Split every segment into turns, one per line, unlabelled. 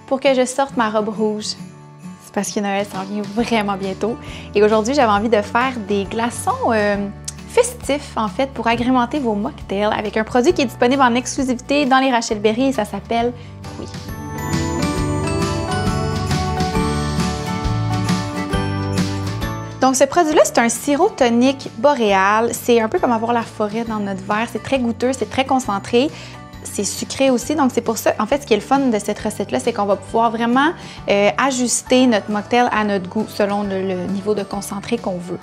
pour que je sorte ma robe rouge. C'est parce que Noël s'en vient vraiment bientôt. Et aujourd'hui, j'avais envie de faire des glaçons festifs, en fait, pour agrémenter vos mocktails avec un produit qui est disponible en exclusivité dans les Rachel Berry et ça s'appelle Oui. Donc, ce produit-là, c'est un sirop tonique boréal. C'est un peu comme avoir la forêt dans notre verre. C'est très goûteux, c'est très concentré. C'est sucré aussi, donc c'est pour ça, en fait, ce qui est le fun de cette recette-là, c'est qu'on va pouvoir vraiment ajuster notre mocktail à notre goût selon le niveau de concentré qu'on veut.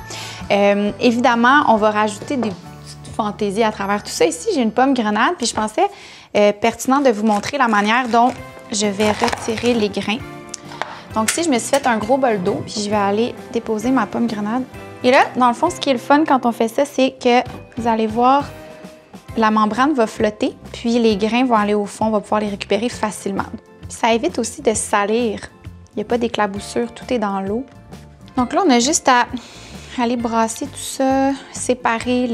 Évidemment, on va rajouter des petites fantaisies à travers tout ça. Ici, j'ai une pomme grenade, puis je pensais pertinent de vous montrer la manière dont je vais retirer les grains. Donc ici, je me suis fait un gros bol d'eau, puis je vais aller déposer ma pomme grenade. Et là, dans le fond, ce qui est le fun quand on fait ça, c'est que vous allez voir, la membrane va flotter, puis les grains vont aller au fond, on va pouvoir les récupérer facilement. Puis ça évite aussi de salir. Il n'y a pas d'éclaboussure, tout est dans l'eau. Donc là, on a juste à aller brasser tout ça, séparer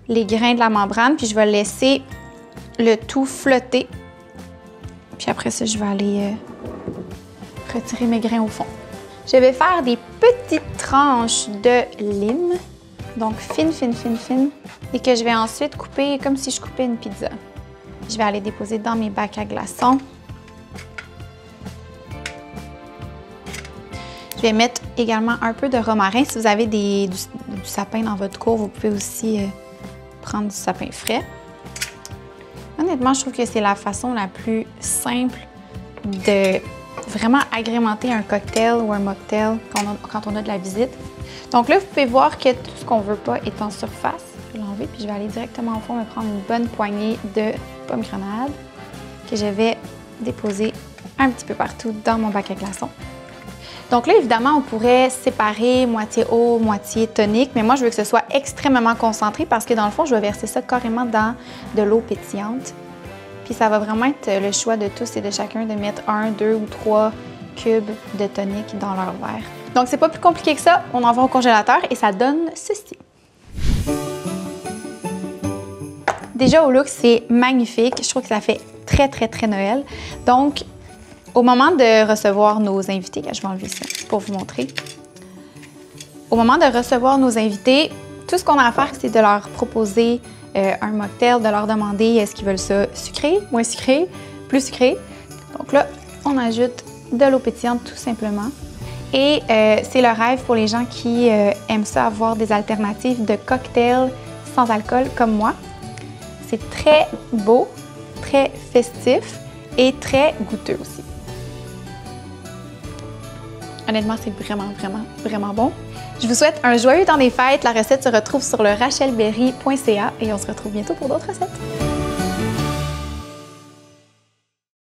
les grains de la membrane, puis je vais laisser le tout flotter. Puis après ça, je vais aller retirer mes grains au fond. Je vais faire des petites tranches de lime, donc fines, fines, fines, fines, et que je vais ensuite couper comme si je coupais une pizza. Je vais aller déposer dans mes bacs à glaçons. Je vais mettre également un peu de romarin. Si vous avez du sapin dans votre cour, vous pouvez aussi prendre du sapin frais. Honnêtement, je trouve que c'est la façon la plus simple de vraiment agrémenter un cocktail ou un mocktail quand on a de la visite. Donc là, vous pouvez voir que tout ce qu'on ne veut pas est en surface. Je vais l'enlever, puis je vais aller directement au fond me prendre une bonne poignée de pommes grenades que je vais déposer un petit peu partout dans mon bac à glaçons. Donc là, évidemment, on pourrait séparer moitié eau, moitié tonique, mais moi, je veux que ce soit extrêmement concentré parce que dans le fond, je vais verser ça carrément dans de l'eau pétillante. Puis ça va vraiment être le choix de tous et de chacun de mettre 1, 2 ou 3 cubes de tonique dans leur verre. Donc, c'est pas plus compliqué que ça. On envoie au congélateur et ça donne ceci. Déjà, au look, c'est magnifique. Je trouve que ça fait très, très, très Noël. Donc, au moment de recevoir nos invités, je vais enlever ça pour vous montrer. Au moment de recevoir nos invités, tout ce qu'on a à faire, c'est de leur proposer un mocktail, de leur demander est-ce qu'ils veulent ça sucré, moins sucré, plus sucré. Donc là, on ajoute de l'eau pétillante tout simplement. Et c'est le rêve pour les gens qui aiment ça, avoir des alternatives de cocktails sans alcool comme moi. C'est très beau, très festif et très goûteux aussi. Honnêtement, c'est vraiment, vraiment, vraiment bon. Je vous souhaite un joyeux temps des fêtes. La recette se retrouve sur le rachelberry.ca et on se retrouve bientôt pour d'autres recettes.